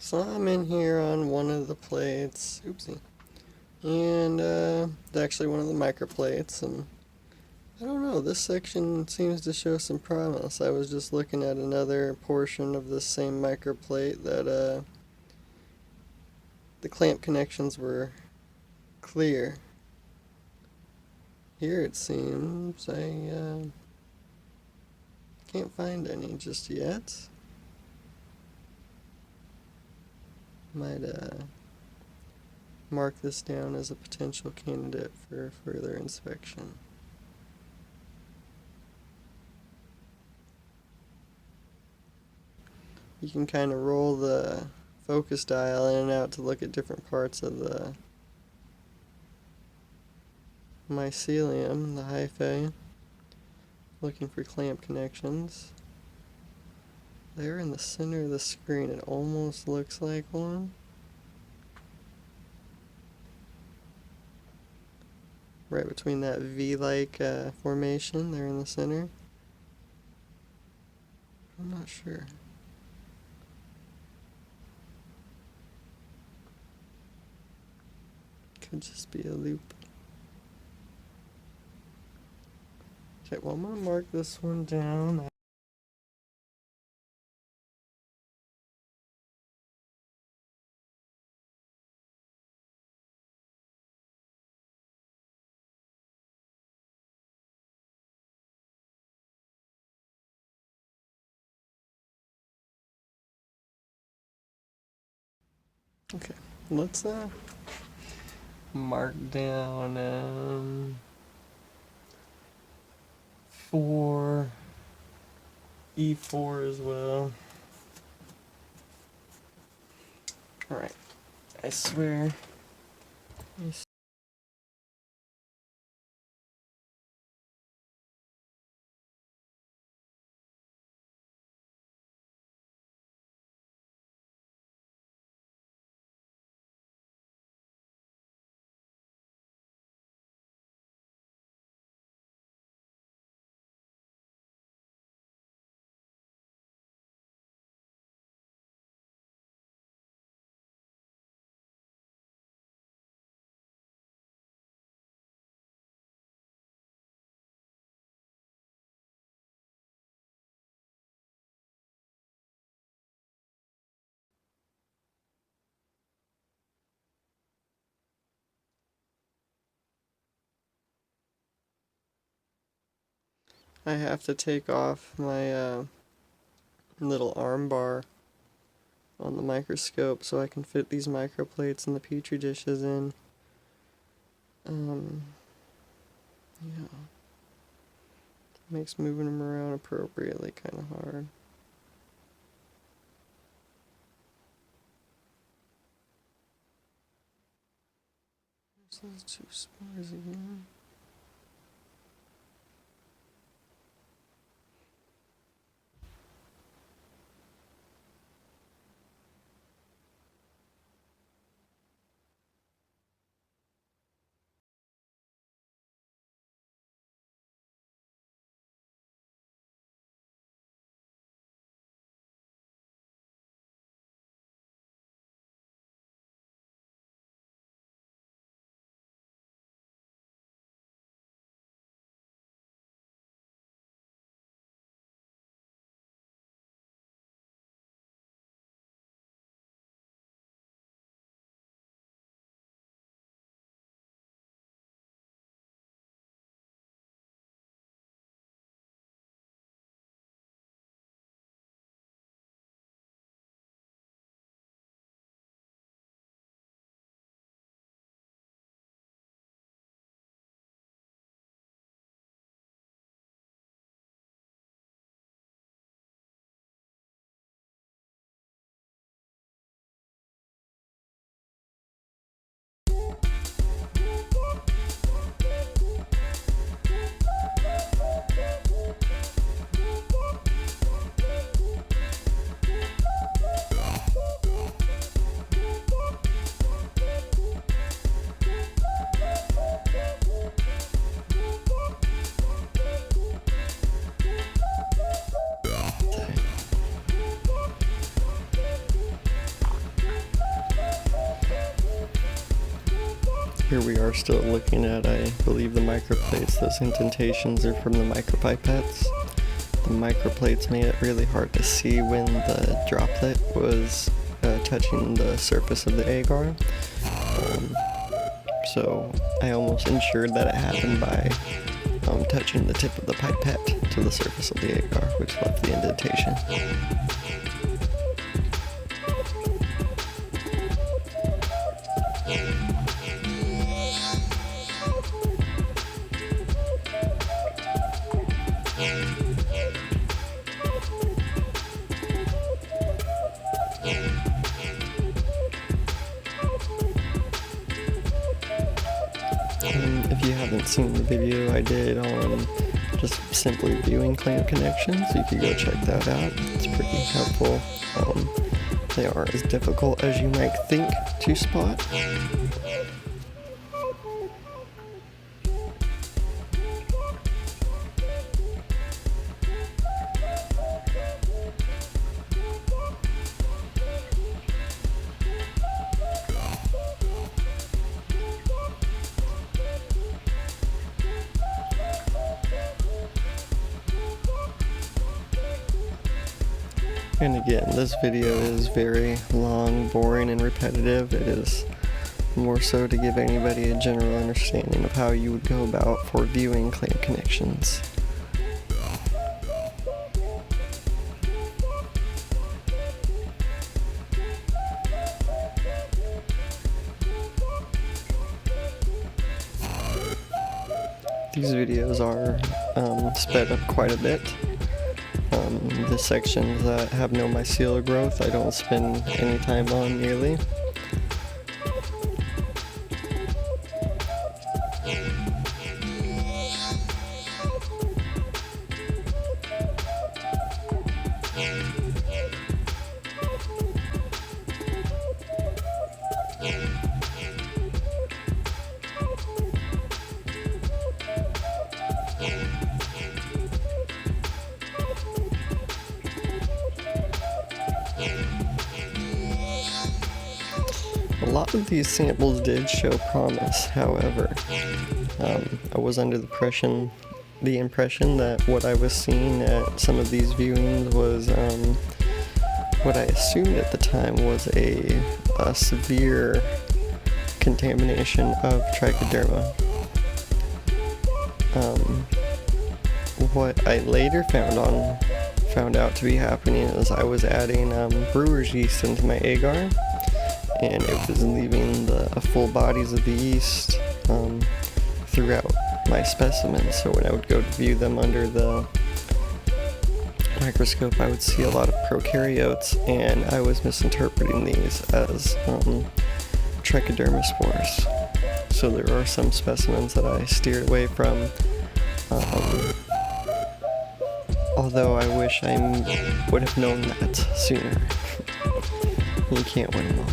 So I'm in here on one of the plates, oopsie, and it's actually one of the microplates, and I don't know, this section seems to show some promise. I was just looking at another portion of this same microplate that the clamp connections were clear. Here it seems I can't find any just yet. Might mark this down as a potential candidate for further inspection. You can kind of roll the focus dial in and out to look at different parts of the mycelium, the hyphae, looking for clamp connections. There in the center of the screen, it almost looks like one. Right between that V-like formation there in the center. I'm not sure. Could just be a loop. Okay, well I'm gonna mark this one down. Okay, let's mark down 4 E4 as well. Alright, I swear. I have to take off my little arm bar on the microscope so I can fit these microplates and the petri dishes in. Um, yeah, makes moving them around appropriately kind of hard. There's those two spores again. here we are still looking at, I believe, the microplates. Those indentations are from the micropipettes. The microplates made it really hard to see when the droplet was touching the surface of the agar. So I almost ensured that it happened by touching the tip of the pipette to the surface of the agar, which left the indentation. If you haven't seen the video I did on just simply viewing clamp connections, you could go check that out. It's pretty helpful. They aren't as difficult as you might think to spot. And again, this video is very long, boring, and repetitive. It is more so to give anybody a general understanding of how you would go about for viewing clamp connections. These videos are sped up quite a bit. The sections that have no mycelial growth, I don't spend any time on nearly. A lot of these samples did show promise, however, I was under the impression that what I was seeing at some of these viewings was what I assumed at the time was a severe contamination of trichoderma. What I later found out to be happening is I was adding brewer's yeast into my agar, and it was leaving the full bodies of the yeast throughout my specimens. So when I would go to view them under the microscope, I would see a lot of prokaryotes, and I was misinterpreting these as trichoderma spores. So there are some specimens that I steered away from, although I wish I would have known that sooner. You can't win them all.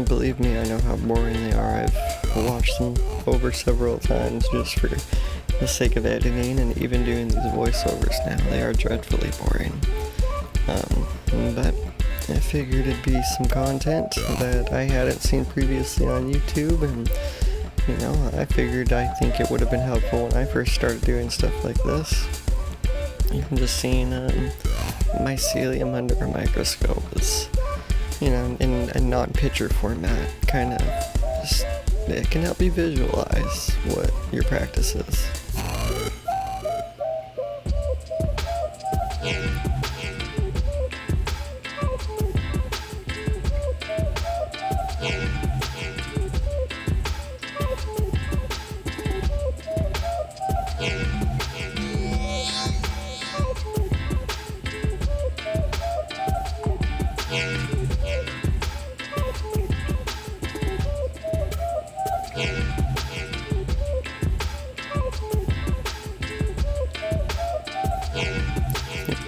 Believe me, I know how boring they are. I've watched them over several times just for the sake of editing and even doing these voiceovers now. They are dreadfully boring. But I figured it'd be some content that I hadn't seen previously on YouTube, and I think it would have been helpful when I first started doing stuff like this. Even just seeing mycelium under a microscope is, in a non-picture format, kind of just, it can help you visualize what your practice is.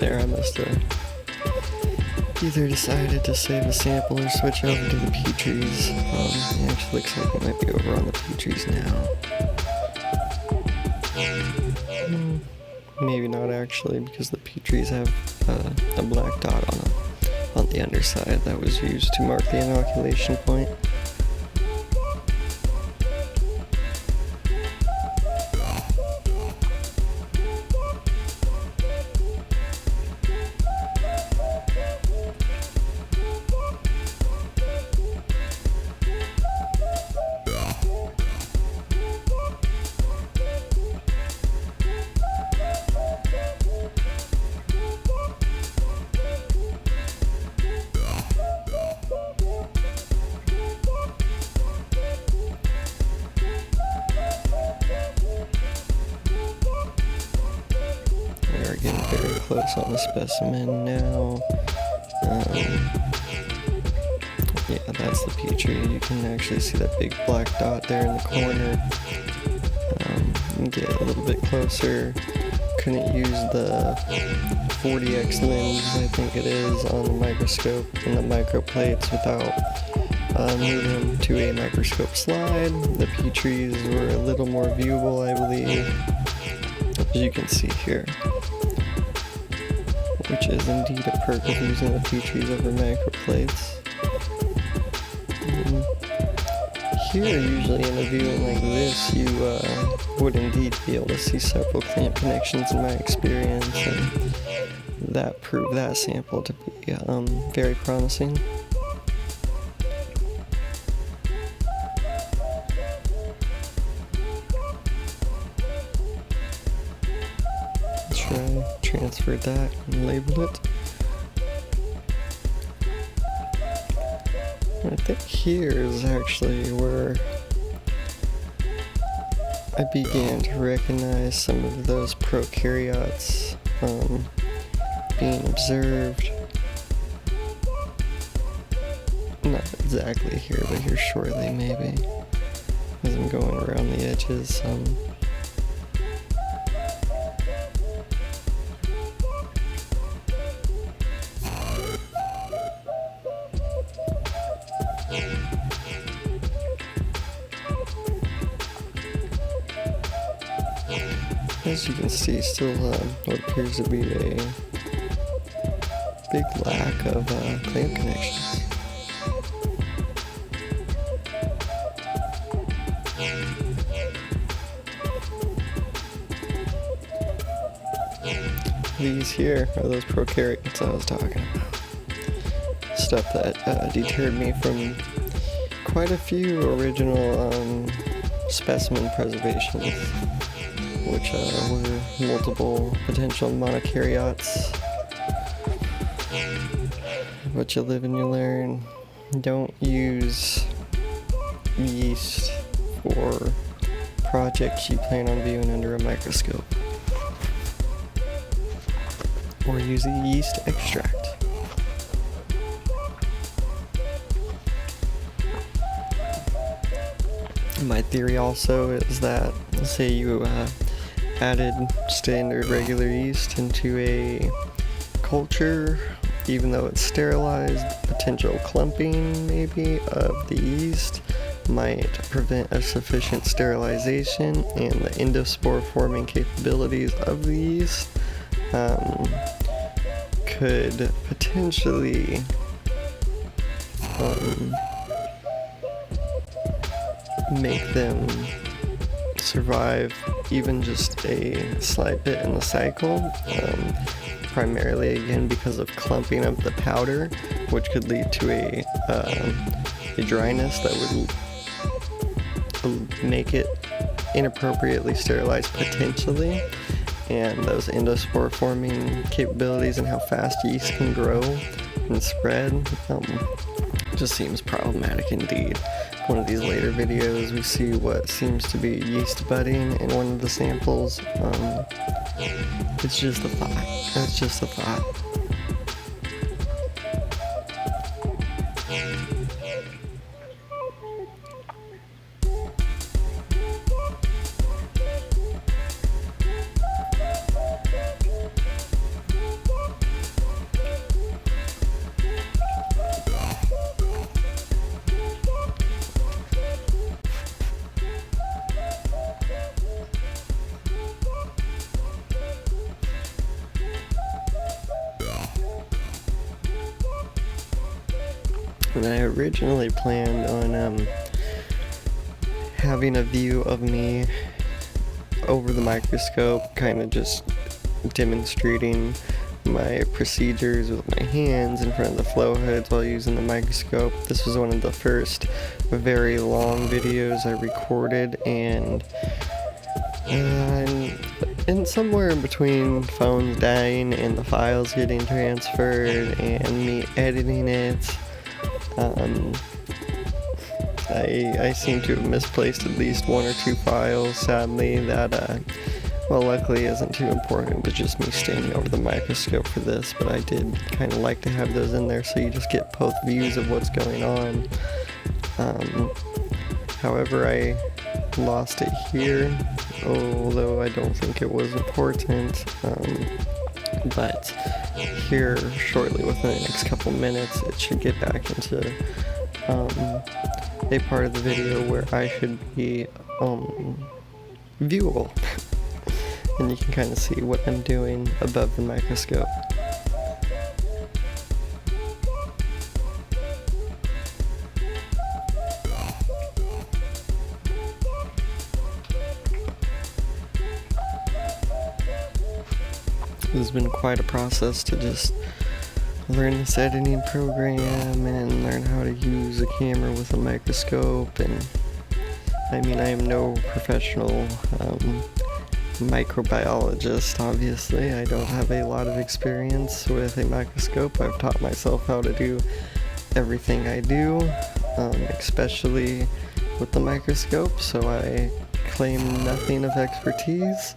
there. I must have either decided to save a sample or switch over to the Petries. It actually looks like it might be over on the Petries now. Maybe not actually, because the Petries have a black dot on the underside that was used to mark the inoculation point. Getting very close on the specimen now. Yeah, that's the Petri. You can actually see that big black dot there in the corner. Get a little bit closer. Couldn't use the 40x lens, I think it is, on the microscope and the microplates without moving to a microscope slide. The Petries were a little more viewable, I believe, as you can see here. Which is indeed a perk of using the Petries over microplates. Here, usually in a viewing like this, you would indeed be able to see several clamp connections in my experience, and that proved that sample to be very promising. Transferred that and labeled it. I think here is actually where I began to recognize some of those prokaryotes being observed. Not exactly here, but here shortly maybe, as I'm going around the edges. As you can see, still what appears to be a big lack of clamp connections. These here are those prokaryotes I was talking about. Stuff that deterred me from quite a few original specimen preservations, which were multiple potential monokaryotes. But you live and you learn. Don't use yeast for projects you plan on viewing under a microscope. Or use a yeast extract. My theory also is that, say you added standard regular yeast into a culture, even though it's sterilized, potential clumping maybe of the yeast might prevent a sufficient sterilization, and the endospore forming capabilities of the yeast could potentially make them survive even just a slight bit in the cycle, primarily again because of clumping of the powder, which could lead to a dryness that would make it inappropriately sterilized potentially, and those endospore forming capabilities and how fast yeast can grow and spread just seems problematic indeed. One of these later videos we see what seems to be yeast budding in one of the samples. It's just a thought. It's just a thought. And I originally planned on having a view of me over the microscope, kind of just demonstrating my procedures with my hands in front of the flow hoods while using the microscope. This was one of the first very long videos I recorded, and somewhere in between phones dying and the files getting transferred and me editing it, I seem to have misplaced at least one or two files, sadly, that well, luckily isn't too important to just me standing over the microscope for this, but I did kind of like to have those in there so you just get both views of what's going on. However, I lost it here, although I don't think it was important. But here, shortly within the next couple minutes, it should get back into a part of the video where I should be viewable. And you can kind of see what I'm doing above the microscope. It's been quite a process to just learn this editing program and learn how to use a camera with a microscope. And I mean, I am no professional microbiologist, obviously. I don't have a lot of experience with a microscope. I've taught myself how to do everything I do, especially with the microscope, so I claim nothing of expertise.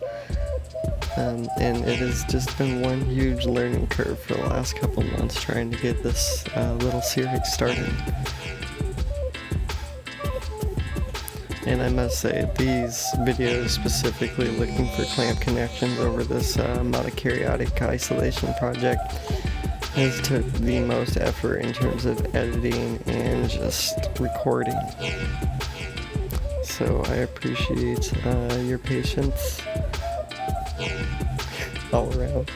And it has just been one huge learning curve for the last couple months trying to get this little series started. And I must say, these videos specifically looking for clamp connections over this Monokaryotic isolation project has took the most effort in terms of editing and just recording. So I appreciate your patience all around.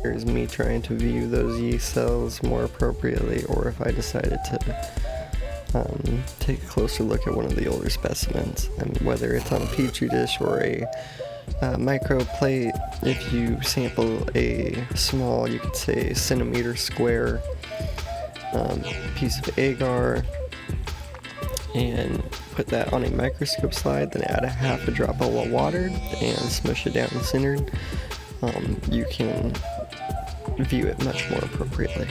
Here's me trying to view those yeast cells more appropriately, or if I decided to take a closer look at one of the older specimens. I mean, whether it's on a petri dish or a microplate, if you sample a small, you could say centimeter square piece of agar and put that on a microscope slide, then add a half a drop of water and smush it down and centered, you can view it much more appropriately.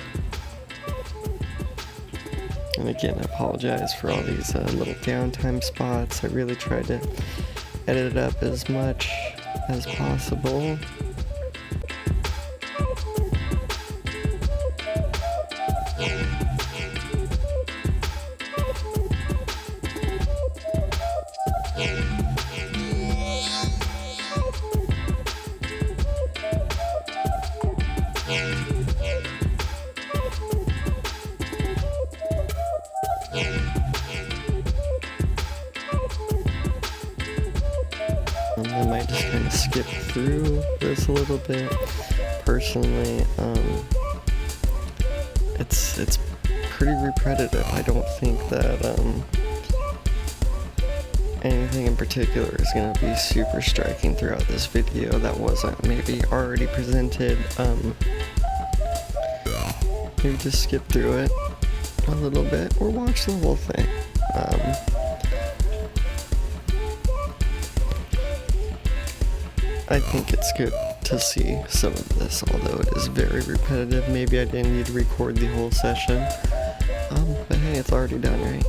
And again, I apologize for all these little downtime spots. I really tried to edit it up as much as possible. I might just kind of skip through this a little bit. Personally, it's pretty repetitive. I don't think that anything in particular is going to be super striking throughout this video that wasn't maybe already presented. Maybe just skip through it a little bit or watch the whole thing. I think it's good to see some of this, although it is very repetitive. Maybe I didn't need to record the whole session. But hey, it's already done, right?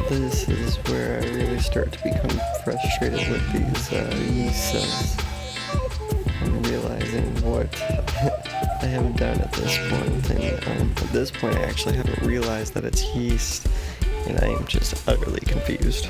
This is where I really start to become frustrated with these yeast cells. I'm realizing what I have done at this point, and at this point I actually haven't realized that it's yeast, and I am just utterly confused.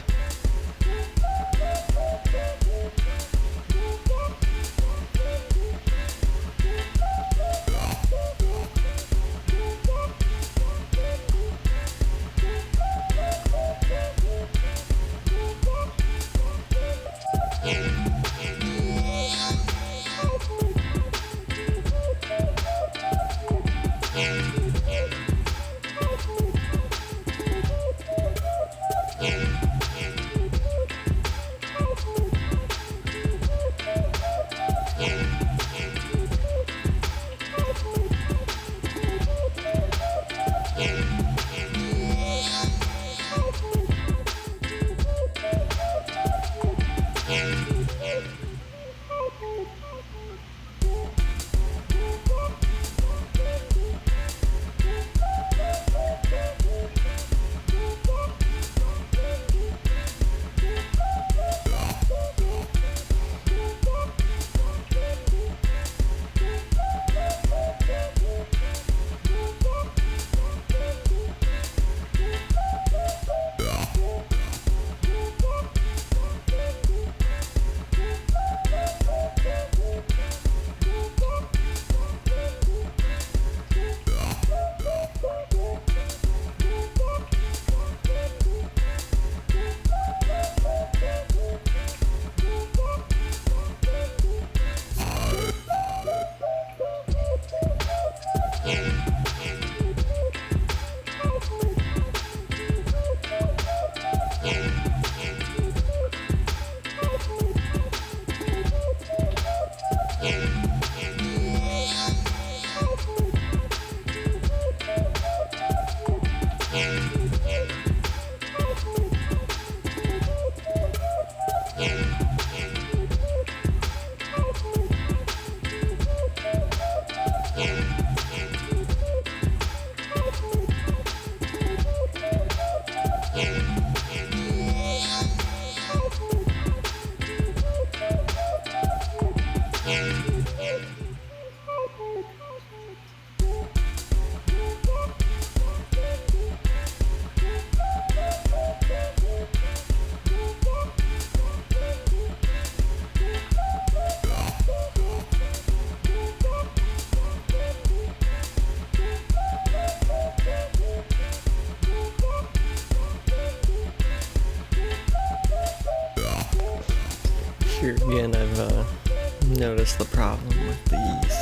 Here again, I've noticed the problem with these.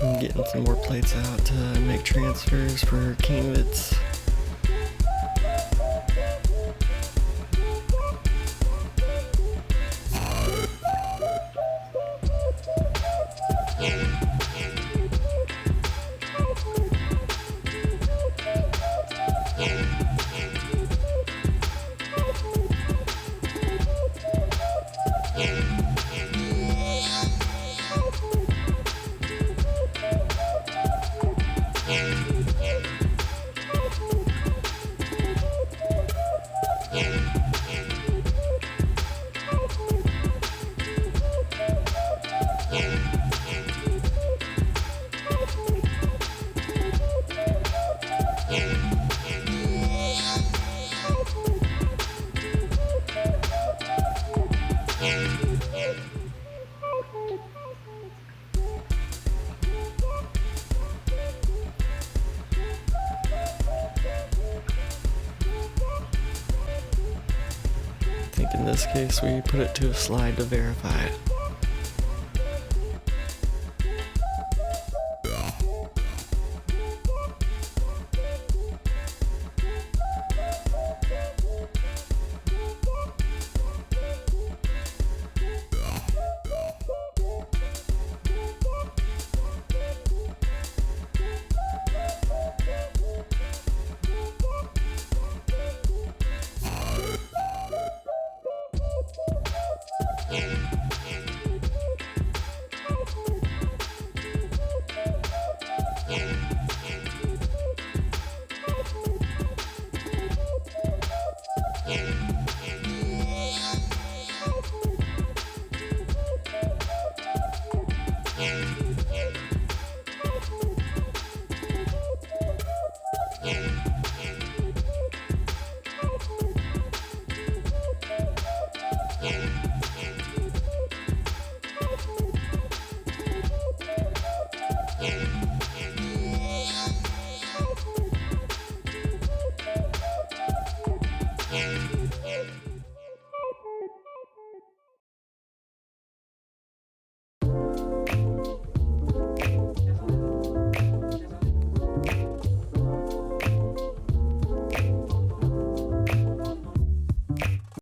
I'm getting some more plates out to make transfers for candidates. I think in this case we put it to a slide to verify it.